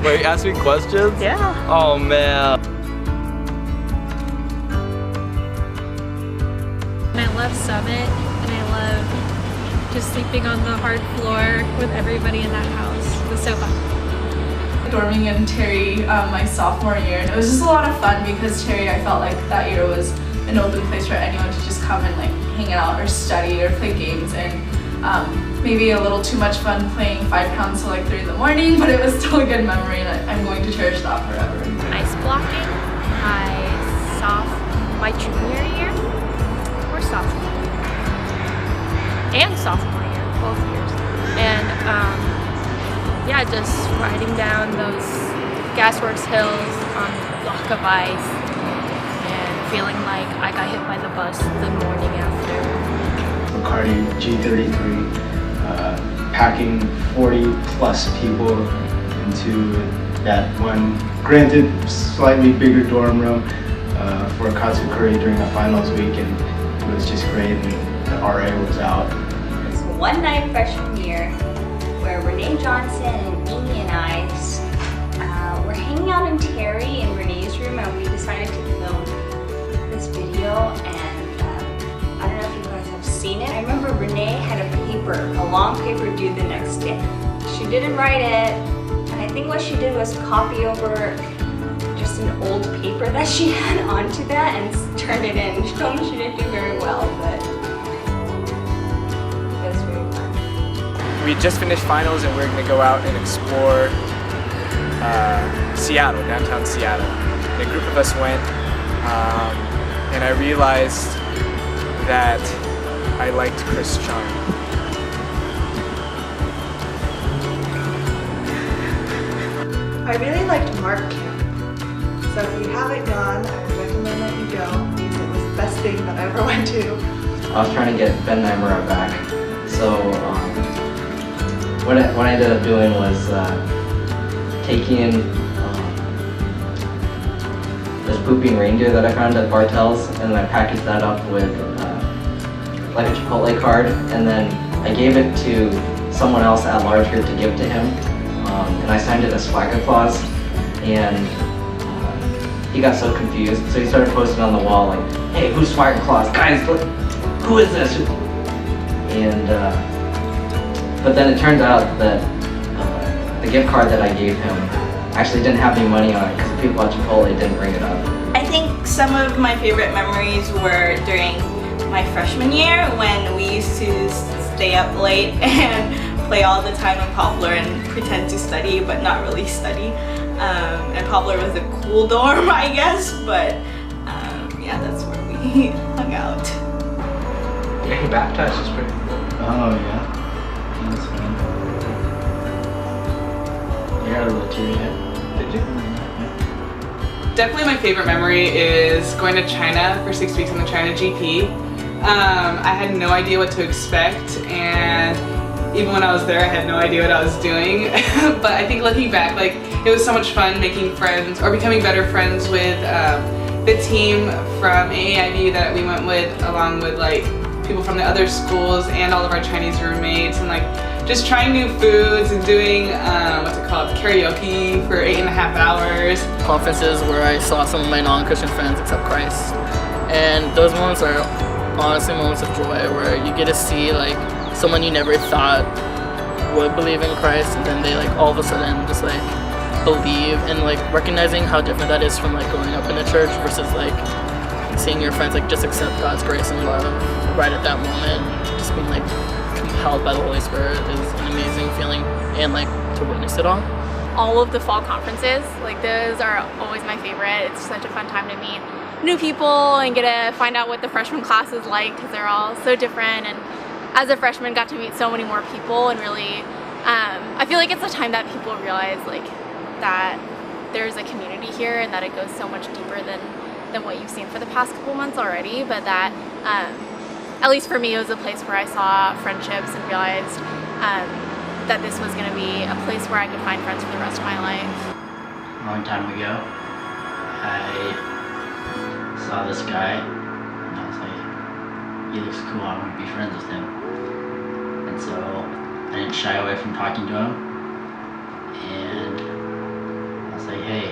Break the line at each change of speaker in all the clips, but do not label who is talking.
Wait, ask me questions?
Yeah.
Oh man.
I love Summit, and I love just sleeping on the hard floor with everybody in that house. It was so fun.
Dorming in Terry my sophomore year, and it was just a lot of fun because Terry, I felt like that year was an open place for anyone to just come and like hang out or study or play games, and maybe a little too much fun playing 5 pounds till like 3 in the morning, but it was still a good memory, and I'm going to cherish that forever.
Ice blocking, my junior year or sophomore year, and sophomore year, both years, and yeah, just riding down those Gasworks hills on a block of ice and feeling like I got hit by the bus the morning after.
Bacardi G33, packing 40 plus people into that one, granted slightly bigger dorm room for Katsukuri during the finals week, and it was just great, and the RA was out.
It's one night freshman year where Renee Johnson and Amy and I were hanging out in Terry in Renee's room, and we decided to film this video, and I don't know if you guys have seen it. I remember Renee had a long paper due the next day. She didn't write it, and I think what she did was copy over just an old paper that she had onto that and turned it in. She told me she didn't do very well, but it was very fun.
We just finished finals and we're going to go out and explore Seattle, downtown Seattle. And a group of us went, and I realized that I liked Chris Chung.
I really liked Mark Camp, so if you haven't gone, I would recommend that you go, because it was the best thing that I ever went to.
I was trying to get Ben Nymera back, so what I ended up doing was taking this pooping reindeer that I found at Bartell's, and then I packaged that up with like a Chipotle card, and then I gave it to someone else at large group to give to him, and I signed it as Swagger Claus, and he got so confused, so he started posting on the wall like, "Hey, who's Swagger Claus? Guys, look, who is this?" And but then it turned out that the gift card that I gave him actually didn't have any money on it because the people at Chipotle didn't bring it up.
I think some of my favorite memories were during my freshman year when we used to stay up late and play all the time in Poplar and pretend to study but not really study. And Poplar was a cool dorm, I guess, but yeah, that's where we hung out.
Getting baptized is pretty cool. Oh yeah. That's fun. You got a Lateria? Did you?
Definitely my favorite memory is going to China for 6 weeks on the China GP. I had no idea what to expect, and even when I was there I had no idea what I was doing. But I think looking back, like, it was so much fun making friends or becoming better friends with the team from AAIV that we went with, along with like people from the other schools and all of our Chinese roommates, and like just trying new foods and doing what's it called, karaoke for 8.5 hours.
Conferences where I saw some of my non-Christian friends accept Christ, and those moments are honestly moments of joy where you get to see like someone you never thought would believe in Christ, and then they like all of a sudden just like believe, and like recognizing how different that is from like growing up in a church versus like seeing your friends like just accept God's grace and love right at that moment. Just being like compelled by the Holy Spirit is an amazing feeling, and like to witness it all
of the fall conferences, like those are always my favorite. It's such a fun time to meet new people and get to find out what the freshman class is like, because they're all so different, and as a freshman got to meet so many more people, and really I feel like it's a time that people realize like that there's a community here and that it goes so much deeper than what you've seen for the past couple months already, but that at least for me it was a place where I saw friendships and realized that this was going to be a place where I could find friends for the rest of my life.
A long time ago, I saw this guy and I was like, he looks cool, I want to be friends with him. And so
shy away from talking to him. And I was like, hey,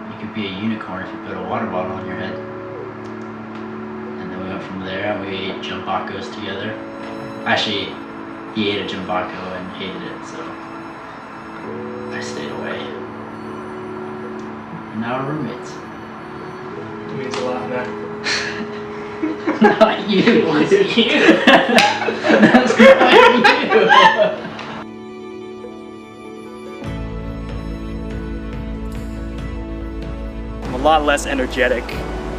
you could be a unicorn if you put a water bottle on your head. And then we went from there and we ate jambacos together. Actually, he ate a jambaco and hated it, so I stayed away. And now we're roommates.
It means a lot, man.
Not you. It was you. That's not you.
I'm a lot less energetic,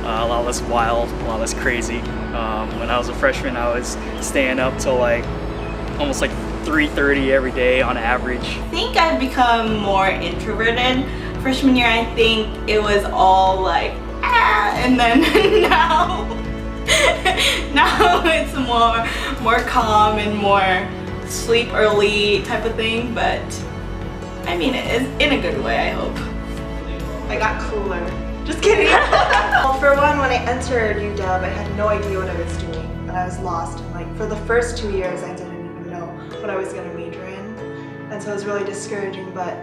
a lot less wild, a lot less crazy. When I was a freshman, I was staying up till like almost like 3:30 every day on average.
I think I've become more introverted. Freshman year, I think it was all like, and then now it's more calm and more sleep early type of thing, but I mean it is in a good way, I hope.
I got cooler. Just kidding. Well, for one, when I entered UW, I had no idea what I was doing, and I was lost. And like for the first 2 years, I didn't even know what I was going to major in, and so it was really discouraging. But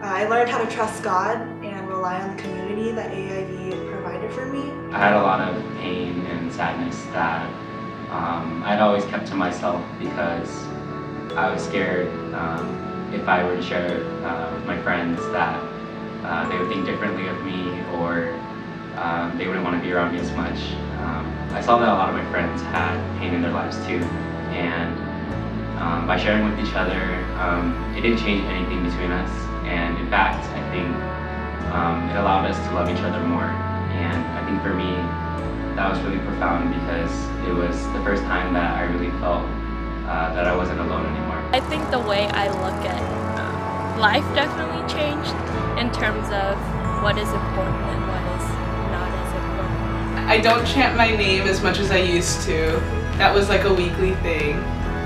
I learned how to trust God and rely on the community that AAIV provided for me.
I had a lot of pain and sadness that I'd always kept to myself because I was scared if I were to share it with my friends that they would think differently of me, or they wouldn't want to be around me as much. I saw that a lot of my friends had pain in their lives too, and by sharing with each other, it didn't change anything between us. And in fact, I think it allowed us to love each other more. And I think for me, that was really profound because it was the first time that I really felt that I wasn't alone anymore.
I think the way I look at life definitely changed in terms of what is important and what is not as important.
I don't chant my name as much as I used to. That was like a weekly thing,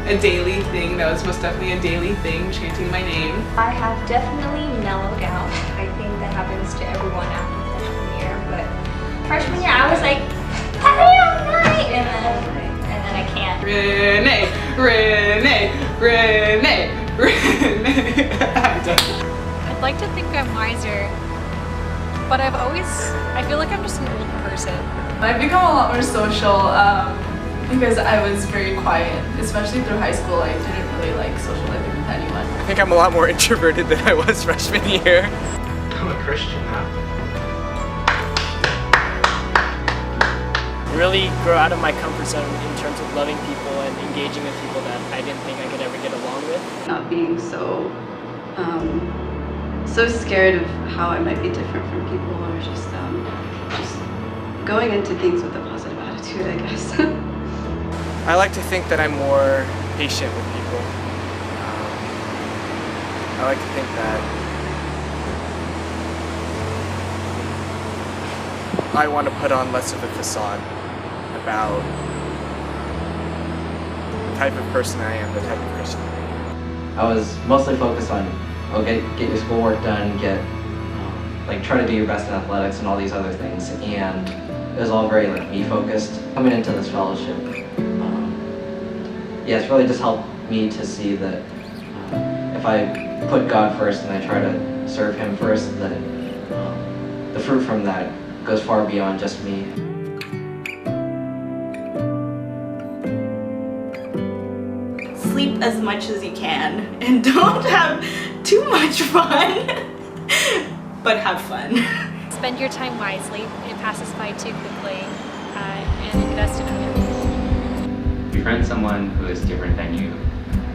a daily thing. That was most definitely a daily thing, chanting my name.
I have definitely mellowed out. I think that happens to everyone after freshman year, but freshman year I was like, happy all night, and then I can't.
Renee, Renee, Renee, Renee.
I'd like to think I'm wiser, but I feel like I'm just an old person.
I've become a lot more social because I was very quiet, especially through high school. I didn't really like socializing with anyone.
I think I'm a lot more introverted than I was freshman year.
I'm a Christian now.
Really grow out of my comfort zone in terms of loving people and engaging with people that I didn't think I could ever get along with.
Not being so scared of how I might be different from people, or just going into things with a positive attitude, I guess.
I like to think that I'm more patient with people. I like to think that I want to put on less of a facade about the type of person I am, the type of Christian I am.
I was mostly focused on, get your schoolwork done, try to do your best in athletics and all these other things, and it was all very me focused. Coming into this fellowship, it's really just helped me to see that if I put God first and I try to serve Him first, that the fruit from that goes far beyond just me.
Sleep as much as you can and don't have too much fun, but have fun.
Spend your time wisely. It passes by too quickly, and invest in other people.
Befriend someone who is different than you.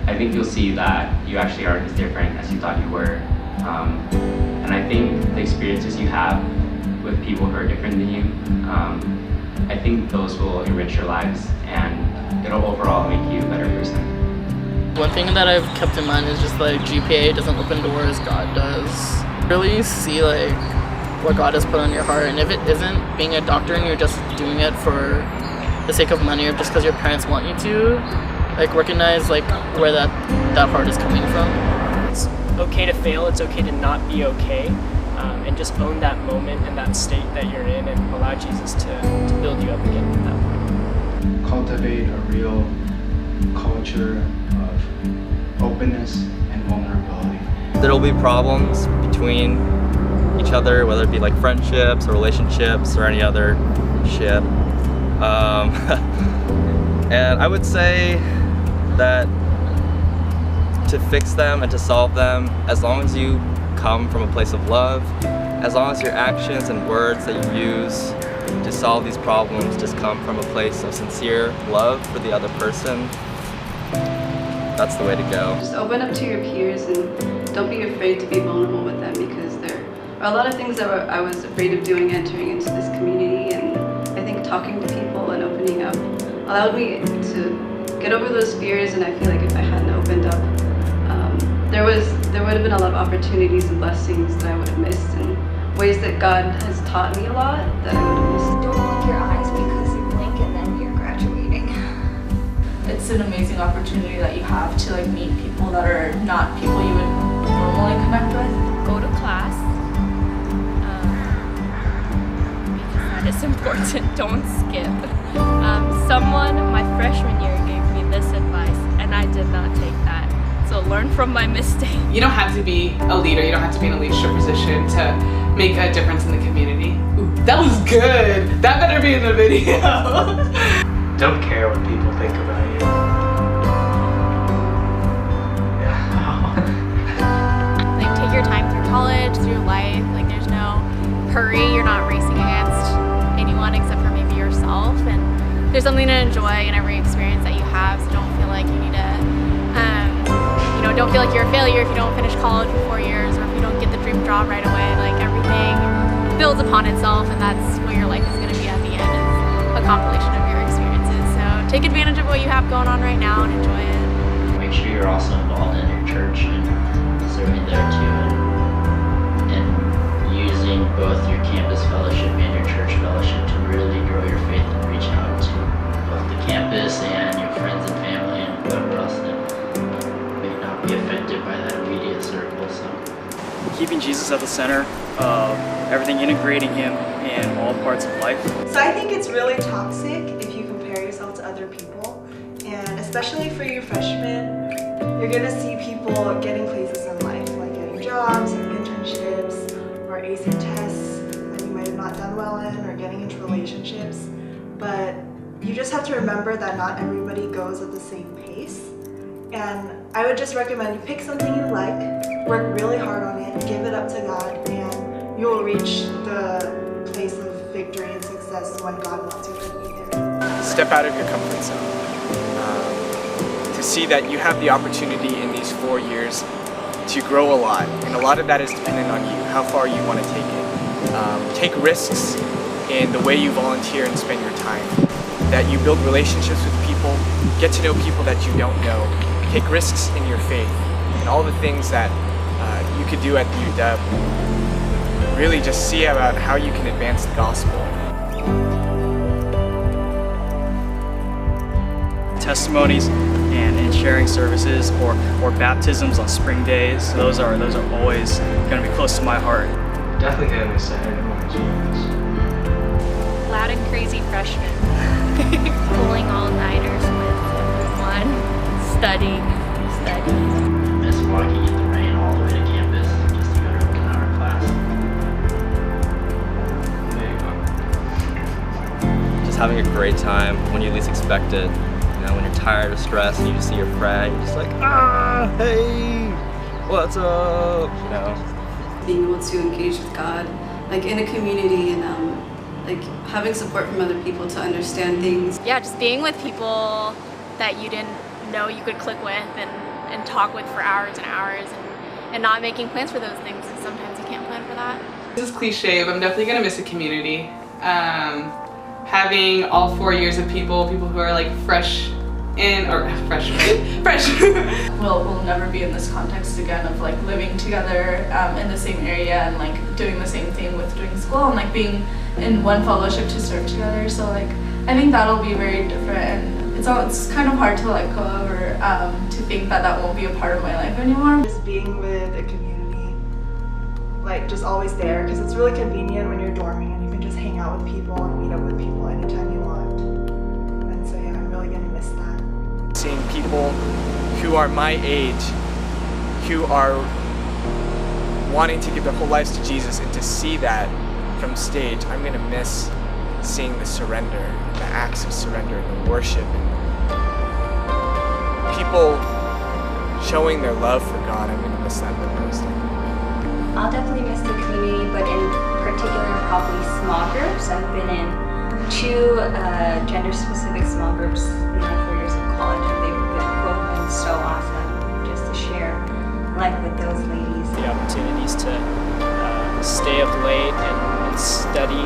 I think you'll see that you actually aren't as different as you thought you were. And I think the experiences you have with people who are different than you, I think those will enrich your lives and it'll overall make you a better person.
One thing that I've kept in mind is just GPA doesn't open doors, God does. Really see what God has put on your heart, and if it isn't being a doctor and you're just doing it for the sake of money or just because your parents want you to, recognize where that heart is coming from.
It's okay to fail, it's okay to not be okay, and just own that moment and that state that you're in and allow Jesus to build you up again at that point.
Cultivate a real culture of openness and vulnerability.
There'll be problems between each other, whether it be like friendships or relationships or any other shit. And I would say that to fix them and to solve them, as long as you come from a place of love, as long as your actions and words that you use to solve these problems just come from a place of sincere love for the other person, that's the way to go.
Just open up to your peers and don't be afraid to be vulnerable with them, because there are a lot of things that I was afraid of doing entering into this community, and I think talking to people and opening up allowed me to get over those fears. And I feel like if I hadn't opened up, there would have been a lot of opportunities and blessings that I would have missed, and ways that God has taught me a lot that I would have missed.
Don't blink your eyes because you blink and then you're graduating.
It's an amazing opportunity that you have to like meet people that are not people you would normally connect with.
Go to class, because that is important. Don't skip. Someone my freshman year gave me this advice, and I did not take that. So learn from my mistake.
You don't have to be a leader, you don't have to be in a leadership position to make a difference in the community. Ooh, that was good. That better be in the video.
Don't care what people think about you.
Like, take your time through college, through your life. Like, there's no hurry. You're not racing against anyone except for maybe yourself. And there's something to enjoy in every experience that you have. So don't feel like you need to, don't feel like you're a failure if you don't finish college in 4 years, or if you don't get the dream job right away. Like, everything builds upon itself, and that's what your life is going to be at the end. It's a compilation of your experiences. So take advantage of what you have going on right now and enjoy it.
Make sure you're also involved in your church and serving there too, and using both your campus fellowship and your church fellowship to really grow your faith and reach out to both the campus and your friends and family and whoever else that may not be affected by that immediate circle. So
keeping Jesus at the center of everything, integrating him in all parts of life.
So I think it's really toxic if you compare yourself to other people, and especially for you freshmen, you're gonna see people getting places in life, like getting jobs or internships or acing tests that you might have not done well in, or getting into relationships. But you just have to remember that not everybody goes at the same pace. And I would just recommend you pick something you like, work really hard on it, give it up to God, and you will reach the place of victory and success when God wants you to be there.
Step out of your comfort zone. To see that you have the opportunity in these 4 years to grow a lot, and a lot of that is dependent on you, how far you want to take it. Take risks in the way you volunteer and spend your time. That you build relationships with people, get to know people that you don't know. Take risks in your faith, and all the things that you could do at UW. Really just see about how you can advance the gospel.
Testimonies and sharing services or baptisms on spring days, those are always going to be close to my heart.
Definitely gonna miss that. I don't want to change.
Loud and crazy freshmen. Pulling all-nighters with everyone. Studying.
miss walking in the rain all the way to campus just to go to a 1-hour class.
Just having a great time when you least expect it. You know, when you're tired or stressed and you just see your friend, you're just like, hey, what's up? You know.
Being able to engage with God, like in a community, and like having support from other people to understand things.
Yeah, just being with people that you didn't know you could click with and talk with for hours and hours, and not making plans for those things, because sometimes you can't plan for that.
This is cliche, but I'm definitely gonna miss a community. Having all 4 years of people who are like freshmen.
We'll never be in this context again of like living together in the same area and like doing the same thing with doing school and like being in one fellowship to serve together. So like I think that'll be very different, and it's kind of hard to let go of, or to think that won't be a part of my life anymore.
Just being with a community, like just always there, because it's really convenient when you're dorming and you can just hang out with people and meet up with people anytime you want. And so yeah, I'm really gonna miss that.
Seeing people who are my age, who are wanting to give their whole lives to Jesus, and to see that from stage, I'm going to miss seeing the surrender, the acts of surrender, the worship, and people showing their love for God. I'm going to miss that the most.
I'll definitely miss the community, but in particular, probably small groups. I've been in 2 gender-specific small groups in my 4 years of college, and they've both been so awesome just to share life with those ladies.
The opportunities to stay up late and study,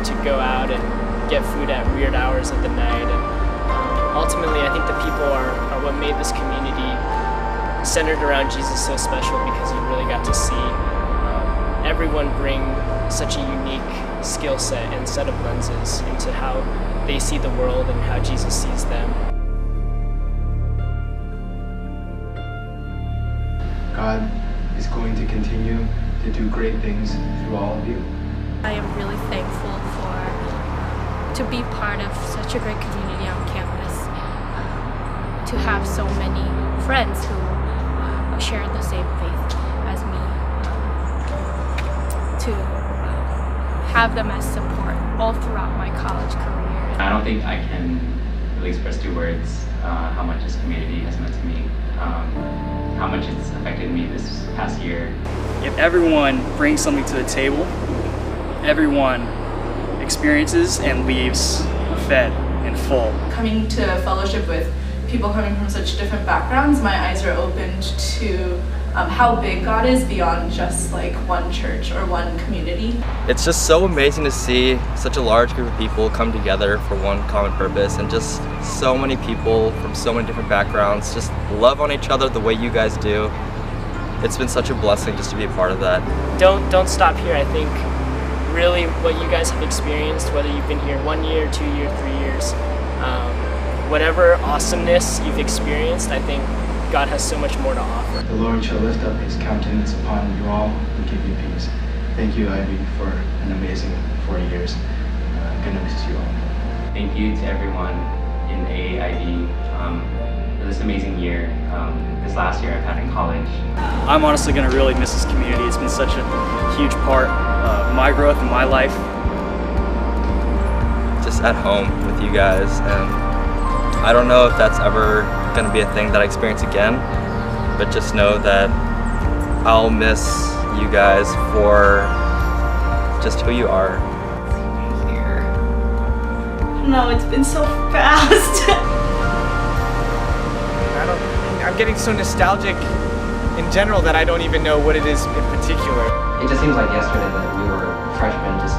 to go out and get food at weird hours of the night, and ultimately I think the people are what made this community centered around Jesus so special, because you really got to see everyone bring such a unique skill set and set of lenses into how they see the world and how Jesus sees them.
God is going to continue to do great things through all of you.
I am really thankful to be part of such a great community on campus, to have so many friends who share the same faith as me, to have them as support all throughout my college career.
I don't think I can really express through words how much this community has meant to me, how much it's affected me this past year.
If everyone brings something to the table, everyone experiences and leaves fed and full.
Coming to fellowship with people coming from such different backgrounds, my eyes are opened to how big God is beyond just like one church or one community.
It's just so amazing to see such a large group of people come together for one common purpose, and just so many people from so many different backgrounds just love on each other the way you guys do. It's been such a blessing just to be a part of that.
Don't stop here. I think really what you guys have experienced, whether you've been here 1 year, 2 years, 3 years, whatever awesomeness you've experienced, I think God has so much more to offer.
The Lord shall lift up his countenance upon you all and give you peace. Thank you, Ivy, for an amazing 4 years. I'm going to miss you all.
Thank you to everyone in AAIV for this amazing year, this last year I've had in college.
I'm honestly going to really miss this community. It's been such a huge part of my growth and my life.
Just at home with you guys, and I don't know if that's ever going to be a thing that I experience again, but just know that I'll miss you guys for just who you are.
No, it's been so fast.
I'm getting so nostalgic in general that I don't even know what it is in particular.
It just seems like yesterday that we were freshmen just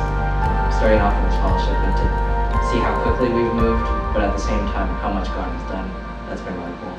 starting off in this fellowship, and to see how quickly we've moved, but at the same time how much God has done, that's been really cool.